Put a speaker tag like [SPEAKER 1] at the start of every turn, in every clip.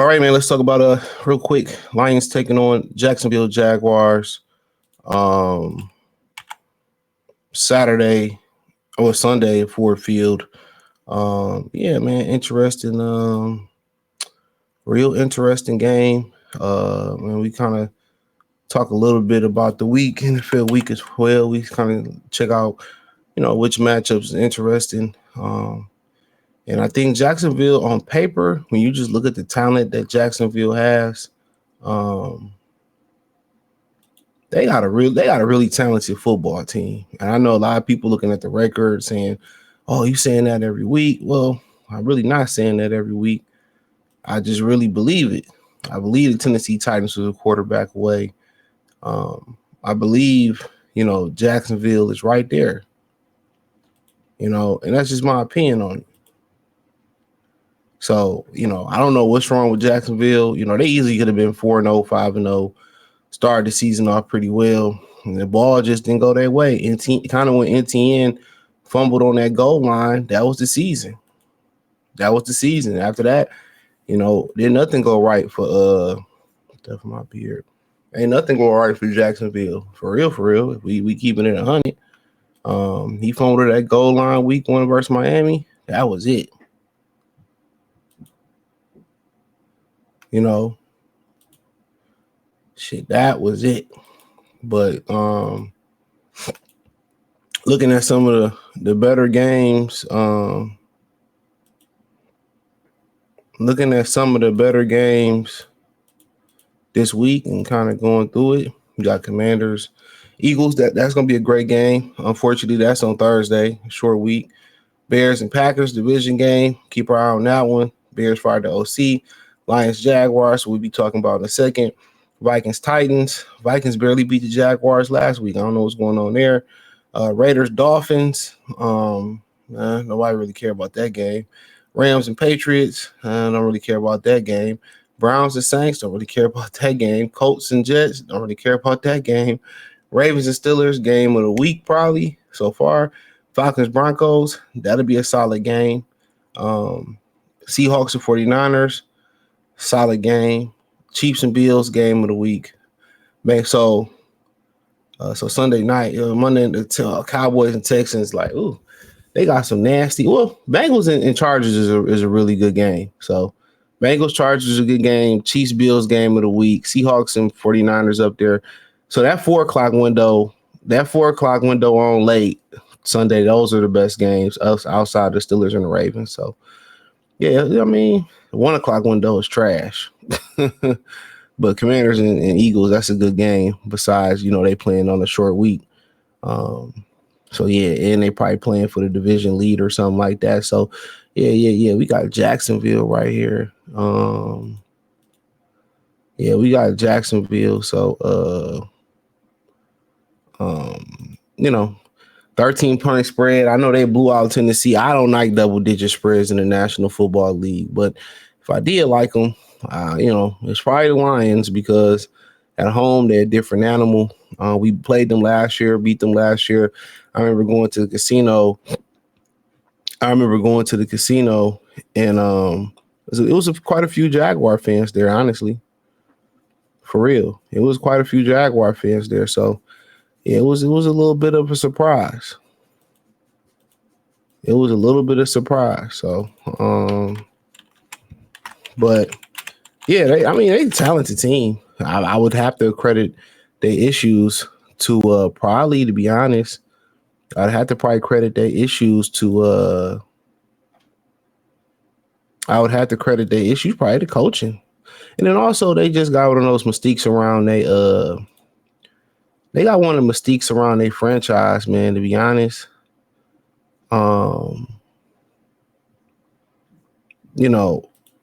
[SPEAKER 1] All right, man. Let's talk about real quick. Lions taking on Jacksonville Jaguars. Um, Saturday or Sunday at Ford Field. Yeah, man. Interesting. Real interesting game. And we kind of talk a little bit about the week, NFL week as well. We kind of check out, which matchups is interesting. And I think Jacksonville on paper, when you just look at the talent that Jacksonville has, um, they got a really talented football team. And I know a lot of people looking at the record saying, "Oh, you saying that every week?" Well, I'm really not saying that every week. I just really believe it. I believe the Tennessee Titans was a quarterback away. I believe, Jacksonville is right there. And that's just my opinion on it. So, I don't know what's wrong with Jacksonville. They easily could have been 4-0, 5-0, started the season off pretty well. And the ball just didn't go their way. And kind of when NTN fumbled on that goal line, that was the season. That was the season. After that, did nothing go right for stuff in my beard. Ain't nothing go right for Jacksonville. For real, for real. We keeping it 100. He fumbled that goal line week 1 versus Miami. That was it. Shit, that was it. But looking at some of the better games, this week and kind of going through it. We got Commanders, Eagles. That's gonna be a great game. Unfortunately, that's on Thursday, short week. Bears and Packers division game. Keep our eye on that one. Bears fired the OC. Lions Jaguars. We'll be talking about in a second. Vikings Titans. Vikings barely beat the Jaguars last week. I don't know what's going on there. Raiders Dolphins. Nobody really care about that game. Rams and Patriots. I don't really care about that game. Browns and Saints, don't really care about that game. Colts and Jets, don't really care about that game. Ravens and Steelers, game of the week probably so far. Falcons Broncos, that'll be a solid game. Seahawks and 49ers, solid game. Chiefs and Bills, game of the week. Man, so Sunday night, Monday, the Cowboys and Texans, ooh, they got some nasty. Well, Bengals and Chargers is a really good game. So Bengals Chargers is a good game. Chiefs Bills game of the week. Seahawks and 49ers up there. So that 4:00 window on late Sunday, those are the best games outside the Steelers and the Ravens. So yeah, I mean, the 1:00 window is trash. But Commanders and Eagles, that's a good game. Besides, they playing on a short week. So yeah, and they probably playing for the division lead or something like that. So yeah. We got Jacksonville right here. We got Jacksonville. So 13-point spread. I know they blew out Tennessee. I don't like double-digit spreads in the National Football League, but if I did like them, it's probably the Lions because at home they're a different animal. We played them last year, beat them last year. I remember going to the casino. And it was quite a few Jaguar fans there, honestly. For real. It was quite a few Jaguar fans there. So yeah, it was a little bit of a surprise. So but yeah, they a talented team. I would have to credit their issues to probably, to be honest, I'd have to probably credit their issues to probably the coaching. And then also they just got one of those mistakes around they got one of the mistakes around their franchise, man, to be honest.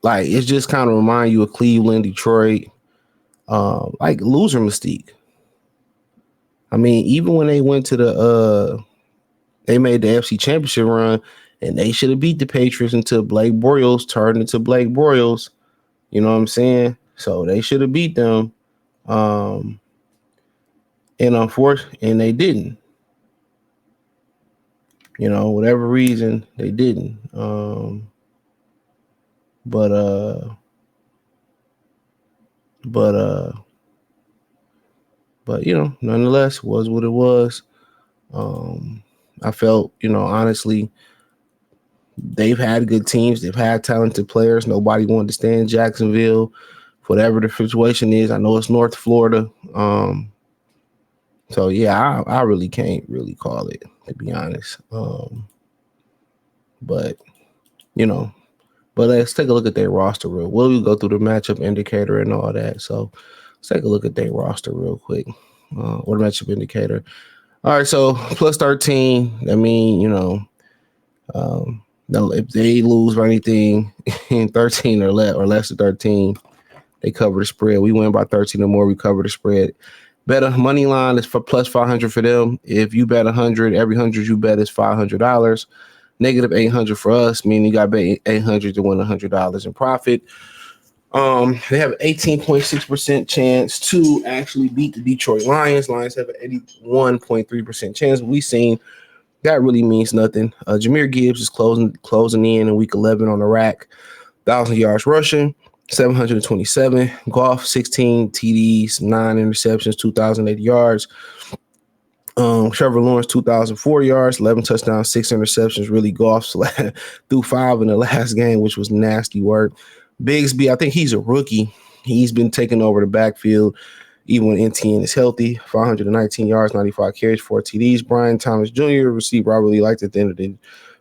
[SPEAKER 1] It's just kind of remind you of Cleveland, Detroit, loser mystique. I mean, even when they went to they made the FC Championship run, and they should have beat the Patriots until Blake Bortles turned into Blake Bortles. You know what I'm saying? So they should have beat them. And unfortunately, and they didn't. Whatever reason, they didn't. But But nonetheless, was what it was. Um, I felt, honestly, they've had good teams. They've had talented players. Nobody wanted to stay in Jacksonville, whatever the situation is. I know it's North Florida. So yeah, I really can't really call it, to be honest. But you know, but let's take a look at their roster real. We'll go through the matchup indicator and all that. So let's take a look at their roster real quick, or the matchup indicator. All right, so plus 13. I mean, no, if they lose or anything in 13 or less than 13, they cover the spread. We win by 13 or more, we cover the spread. Bet a money line is for plus 500 for them. If you bet 100, every 100 you bet is $500. Negative 800 for us, meaning you got to bet 800 to win $100 in profit. They have an 18.6% chance to actually beat the Detroit Lions. Lions have an 81.3% chance. We've seen that really means nothing. Jahmyr Gibbs is closing in week 11 on the rack. 1,000 yards rushing, 727. Goff, 16 TDs, 9 interceptions, 2,080 yards. Trevor Lawrence, 2,004 yards, 11 touchdowns, 6 interceptions. Really, Goff threw 5 in the last game, which was nasty work. Bigsby, I think he's a rookie. He's been taking over the backfield even when NTN is healthy. 519 yards, 95 carries, 4 TDs. Brian Thomas Jr., receiver I really liked at the end of the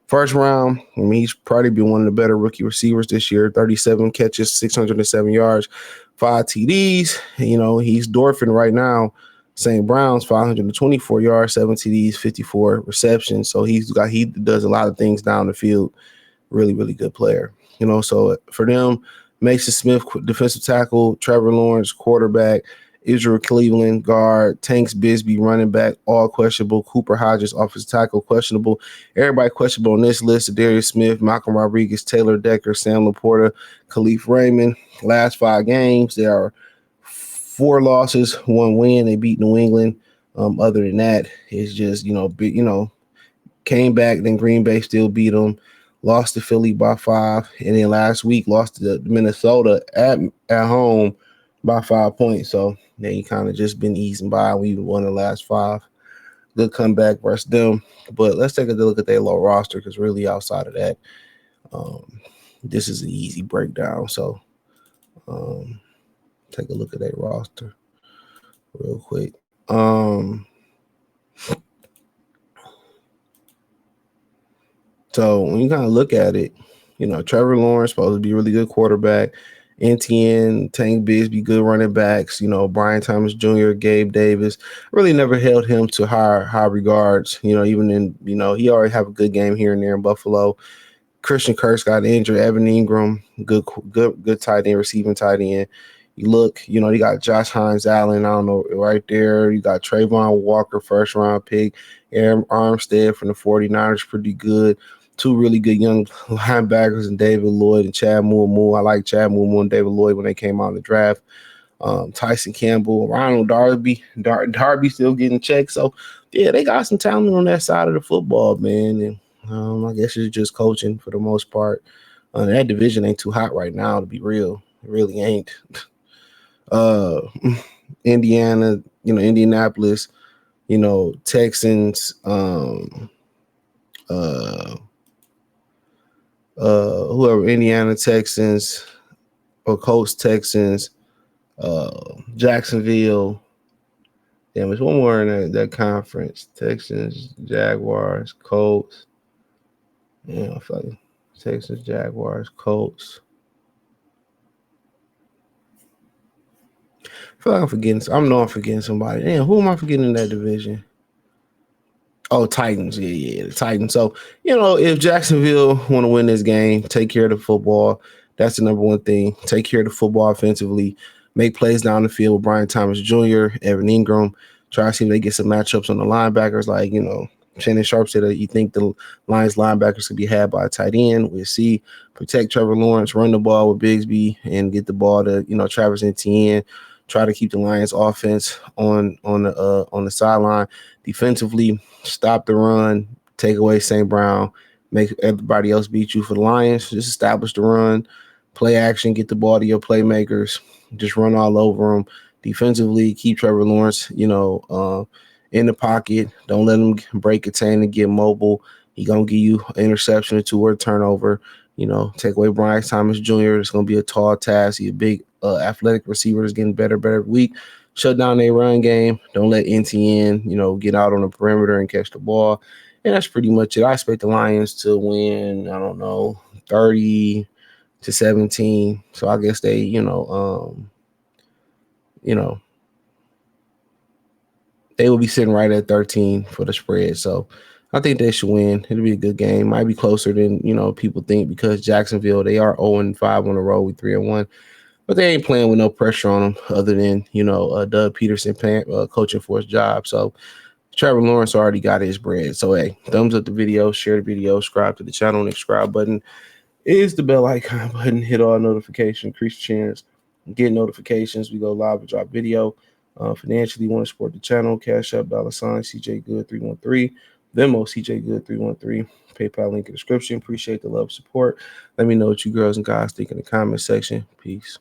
[SPEAKER 1] first round. I mean, he's probably been one of the better rookie receivers this year. 37 catches, 607 yards, 5 TDs. He's dwarfing right now St. Brown's, 524 yards, 7 TDs, 54 receptions. So he does a lot of things down the field. Really, really good player. So for them, Mason Smith, defensive tackle, Trevor Lawrence, quarterback, Israel Cleveland, guard, Tanks Bisbee, running back, all questionable. Cooper Hodges, offensive tackle, questionable. Everybody questionable on this list: Darius Smith, Malcolm Rodriguez, Taylor Decker, Sam Laporta, Khalif Raymond. Last 5 games, there are 4 losses, 1 win. They beat New England. Other than that, it's just came back. Then Green Bay still beat them. Lost to Philly by 5, and then last week lost to Minnesota at home by 5 points. So they kind of just been easing by. We won the last 5. Good comeback versus them. But let's take a look at their low roster, because really outside of that, this is an easy breakdown. So take a look at their roster real quick. So when you kind of look at it, Trevor Lawrence supposed to be a really good quarterback. NTN, Tank Bigsby, good running backs. Brian Thomas Jr., Gabe Davis. Really never held him to high regards. Even in he already have a good game here and there in Buffalo. Christian Kirk got injured. Evan Ingram, good tight end, receiving tight end. You look, you got Josh Hines Allen, I don't know, right there. You got Trayvon Walker, first round pick. Aaron Armstead from the 49ers, pretty good. 2 really good young linebackers, and David Lloyd and Chad Moore. I like Chad Moore and David Lloyd when they came out in the draft. Tyson Campbell, Ronald Darby. Darby still getting checked. So, yeah, they got some talent on that side of the football, man. And I guess it's just coaching for the most part. That division ain't too hot right now, to be real. It really ain't. Indiana, Indianapolis, Texans, whoever, Indiana Texans or Colts Texans, Jacksonville. Damn, there's one more in that conference. Texans, Jaguars, Colts. Yeah, Texans, Jaguars, Colts. I feel like I'm forgetting. I'm forgetting somebody. Damn, who am I forgetting in that division? Oh, Titans. Yeah, the Titans. So, if Jacksonville want to win this game, take care of the football. That's the number one thing. Take care of the football offensively. Make plays down the field with Brian Thomas Jr., Evan Ingram. Try to see if they get some matchups on the linebackers. Like, Shannon Sharp said that you think the Lions linebackers could be had by a tight end. We'll see. Protect Trevor Lawrence, run the ball with Bigsby, and get the ball to, Travis Etienne. Try to keep the Lions offense on the sideline. Defensively, stop the run, take away St. Brown, make everybody else beat you. For the Lions, just establish the run, play action, get the ball to your playmakers, just run all over him defensively. Keep Trevor Lawrence, in the pocket. Don't let him break a chain and get mobile. He gonna give you an interception or two or a turnover. Take away Bryce Thomas Jr. It's gonna be a tall task. He's a big athletic receiver that's getting better every week. Shut down their run game. Don't let NTN, get out on the perimeter and catch the ball. And that's pretty much it. I expect the Lions to win, I don't know, 30-17. So I guess they, they will be sitting right at 13 for the spread. So I think they should win. It'll be a good game. Might be closer than, people think, because Jacksonville, they are 0-5 on the road with 3-1. But they ain't playing with no pressure on them other than, Doug Peterson coaching for his job. So Trevor Lawrence already got his bread. So, hey, thumbs up the video, share the video, subscribe to the channel, and the subscribe button is the bell icon button. Hit all notifications, increase chance, get notifications. We go live and drop video. Financially, want to support the channel, Cash App, $ CJ Good 313, Venmo CJ Good 313, PayPal link in the description. Appreciate the love, support. Let me know what you girls and guys think in the comment section. Peace.